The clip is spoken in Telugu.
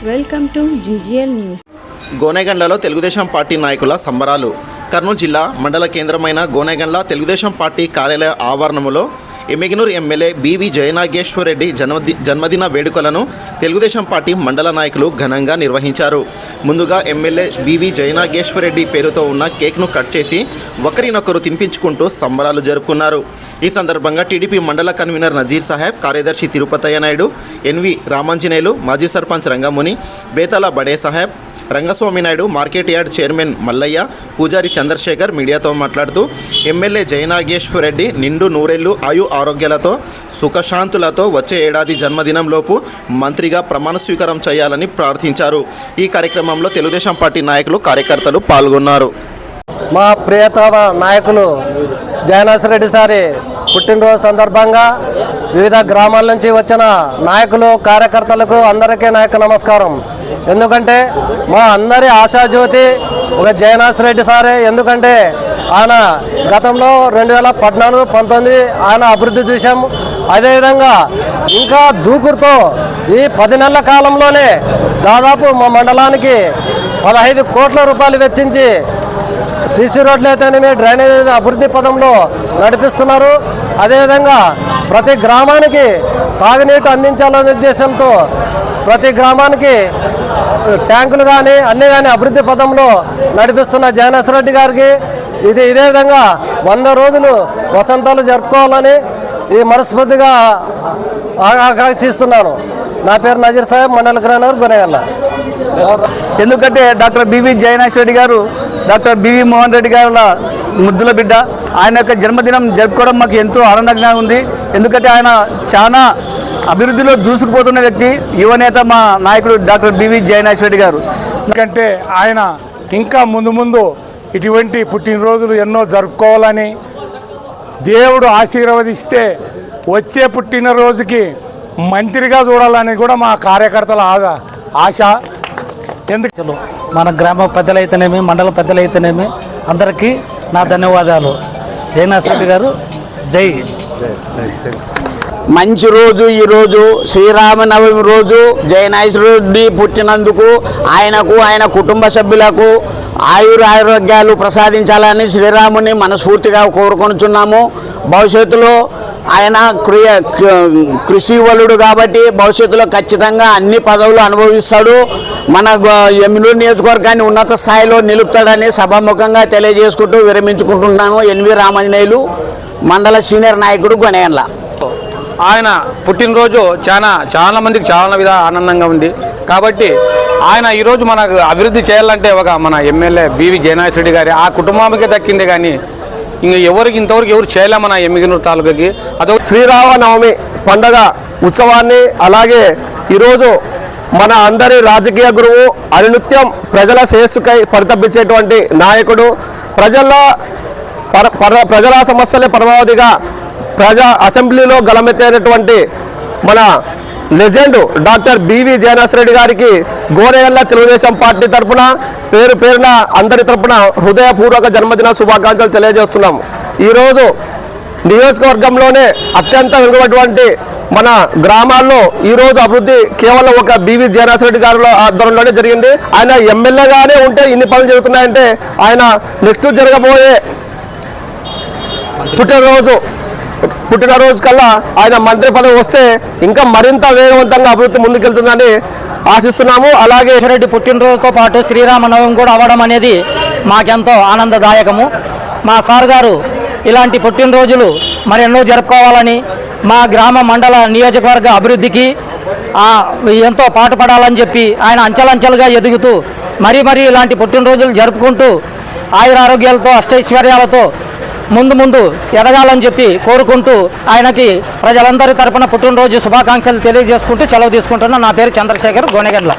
Welcome to GGL news. గోనెగండ్లలో తెలుగుదేశం పార్టీ నాయకుల సంబరాలు. కర్నూలు జిల్లా మండల కేంద్రమైన గోనెగండ్ల తెలుగుదేశం పార్టీ కార్యాలయ ఆవరణములో ఎమ్మిగనూరు ఎమ్మెల్యే బివి జయనాగేశ్వరరెడ్డి జన్మదిన వేడుకలను తెలుగుదేశం పార్టీ మండల నాయకులు ఘనంగా నిర్వహించారు. ముందుగా ఎమ్మెల్యే బివి జయనాగేశ్వరరెడ్డి పేరుతో ఉన్న కేక్ను కట్ చేసి ఒకరినొకరు తినిపించుకుంటూ సంబరాలు జరుపుకున్నారు. ఈ సందర్భంగా టీడీపీ మండల కన్వీనర్ నజీర్ సాహెబ్, కార్యదర్శి తిరుపతయ్య నాయుడు, ఎన్వి రామాంజనేయులు, మాజీ sarpanch Rangamuni, Betala Bade Saheb, Rangaswamy Naidu, market yard chairman Mallaiah, పూజారి చంద్రశేఖర్ మీడియాతో మాట్లాడుతూ ఎమ్మెల్యే జయనాగేశ్వరరెడ్డి నిండు నూరేళ్లు ఆయు ఆరోగ్యాలతో సుఖశాంతులతో వచ్చే ఏడాది జన్మదినంలోపు మంత్రిగా ప్రమాణ స్వీకారం చేయాలని ప్రార్థించారు. ఈ కార్యక్రమంలో తెలుగుదేశం పార్టీ నాయకులు, కార్యకర్తలు పాల్గొన్నారు. మా ప్రియతమ నాయకులు జయనాగేశ్వరరెడ్డి సారి పుట్టినరోజు సందర్భంగా వివిధ గ్రామాల నుంచి వచ్చిన నాయకులు, కార్యకర్తలకు అందరికీ నాయక నమస్కారం. ఎందుకంటే మా అందరి ఆశాజ్యోతి ఒక జయనాగేశ్వరరెడ్డి సారే. ఎందుకంటే ఆయన గతంలో 2014-19 ఆయన అభివృద్ధి చూసాం. అదేవిధంగా ఇంకా దూకుడుతో ఈ 10 నెలల కాలంలోనే దాదాపు మా మండలానికి 15 కోట్ల రూపాయలు వెచ్చించి సిసి రోడ్లు అయితేనేమి, డ్రైనేజ్ అభివృద్ధి పదంలో నడిపిస్తున్నారు. అదేవిధంగా ప్రతి గ్రామానికి తాగునీటి అందించాలనే ఉద్దేశంతో ప్రతి గ్రామానికి ట్యాంకులు కానీ అన్నీ కానీ అభివృద్ధి పదంలో నడిపిస్తున్న జయనాగేశ్వరరెడ్డి గారికి ఇదే విధంగా 100 రోజులు వసంతాలు జరుపుకోవాలని ఈ మనస్ఫూర్తిగా ఆకాంక్షిస్తున్నాను. నా పేరు నజీర్ సాహెబ్, మండల కన్వీనర్ గోనెగండ్ల. ఎందుకంటే డాక్టర్ బివి జయనాగేశ్వరరెడ్డి గారు డాక్టర్ బివి మోహన్ రెడ్డి గారుల ముద్దుల బిడ్డ. ఆయన యొక్క జన్మదినం జరుపుకోవడం మాకు ఎంతో ఆనందంగా ఉంది. ఎందుకంటే ఆయన చాలా అభివృద్ధిలో దూసుకుపోతున్న వ్యక్తి, యువనేత మా నాయకుడు డాక్టర్ బివి జయనాగేశ్వరరెడ్డి గారు. ఎందుకంటే ఆయన ఇంకా ముందు ఇటువంటి పుట్టినరోజులు ఎన్నో జరుపుకోవాలని దేవుడు ఆశీర్వదిస్తే వచ్చే పుట్టినరోజుకి మంత్రిగా చూడాలని కూడా మా కార్యకర్తల ఆశ. ఎందుకు మన గ్రామ పెద్దలైతేనేమి, మండల పెద్దలైతేనేమి అందరికీ నా ధన్యవాదాలు. జయనాగేశ్వరరెడ్డి గారు జై. మంచి రోజు ఈరోజు, శ్రీరామనవమి రోజు. జయనాగేశ్వరరెడ్డి పుట్టినందుకు ఆయనకు, ఆయన కుటుంబ సభ్యులకు ఆయురారోగ్యాలు ప్రసాదించాలని శ్రీరాముని మనస్ఫూర్తిగా కోరుకొనుచున్నాము. భవిష్యత్తులో ఆయన కృషివలుడు కాబట్టి భవిష్యత్తులో ఖచ్చితంగా అన్ని పదవులు అనుభవిస్తాడు. మన ఎమ్మెల్యే నియోజకవర్గాన్ని ఉన్నత స్థాయిలో నిలుపుతాడని సభాముఖంగా తెలియజేసుకుంటూ విరమించుకుంటున్నాను. ఎన్వి రామాంజనేయులు, మండల సీనియర్ నాయకుడు, గోనెగండ్ల. ఆయన పుట్టినరోజు చాలా మందికి చాలా ఆనందంగా ఉంది. కాబట్టి ఆయన ఈరోజు మనకు అభివృద్ధి చేయాలంటే మన ఎమ్మెల్యే బివి జయనాగేశ్వరరెడ్డి గారి ఆ కుటుంబానికే దక్కింది. కానీ ఇంక ఇంతవరకు ఎవరు చేయలే మన ఎమ్మిగనూరు తాలూకాకి. అదో శ్రీరామనవమి పండగ ఉత్సవాన్ని, అలాగే ఈరోజు మన అందరి రాజకీయ గురువు, అనునిత్యం ప్రజల శ్రేయస్సుకై పరితపించేటువంటి నాయకుడు, ప్రజల సమస్యలే పరమావధిగా అసెంబ్లీలో గలమెత్తేటటువంటి మన లెజెండ్ డాక్టర్ బివి జయనాగేశ్వరరెడ్డి గారికి గోనెగండ్ల తెలుగుదేశం పార్టీ తరఫున పేరున అందరి తరఫున హృదయపూర్వక జన్మదిన శుభాకాంక్షలు తెలియజేస్తున్నాము. ఈరోజు నియోజకవర్గంలోనే అత్యంత వెనుకబడినటువంటి మన గ్రామాల్లో ఈరోజు అభివృద్ధి కేవలం ఒక బివి జయనాగేశ్వరరెడ్డి గారి ఆధ్వర్యంలోనే జరిగింది. ఆయన ఎమ్మెల్యేగానే ఉంటే ఇన్ని పనులు జరుగుతున్నాయంటే ఆయన నెక్స్ట్ జరగబోయే పుట్టినరోజు కల్లా ఆయన మంత్రి పదవి వస్తే ఇంకా మరింత వేగవంతంగా అభివృద్ధి ముందుకెళ్తుందని ఆశిస్తున్నాము. అలాగే రెడ్డి పుట్టినరోజుతో పాటు శ్రీరామనవమి కూడా అవ్వడం అనేది మాకెంతో ఆనందదాయకము. మా సార్ గారు ఇలాంటి పుట్టినరోజులు మరెన్నో జరుపుకోవాలని, మా గ్రామ మండల నియోజకవర్గ అభివృద్ధికి ఎంతో పాటుపడాలని చెప్పి ఆయన అంచెలంచెలుగా ఎదుగుతూ మరీ ఇలాంటి పుట్టినరోజులు జరుపుకుంటూ ఆయురారోగ్యాలతో అష్టైశ్వర్యాలతో ముందు ఎదగాలని చెప్పి కోరుకుంటూ ఆయనకి ప్రజలందరి తరపున పుట్టినరోజు శుభాకాంక్షలు తెలియజేసుకుంటూ సెలవు తీసుకుంటున్నా. నా పేరు చంద్రశేఖర్, గోనెగండ్ల.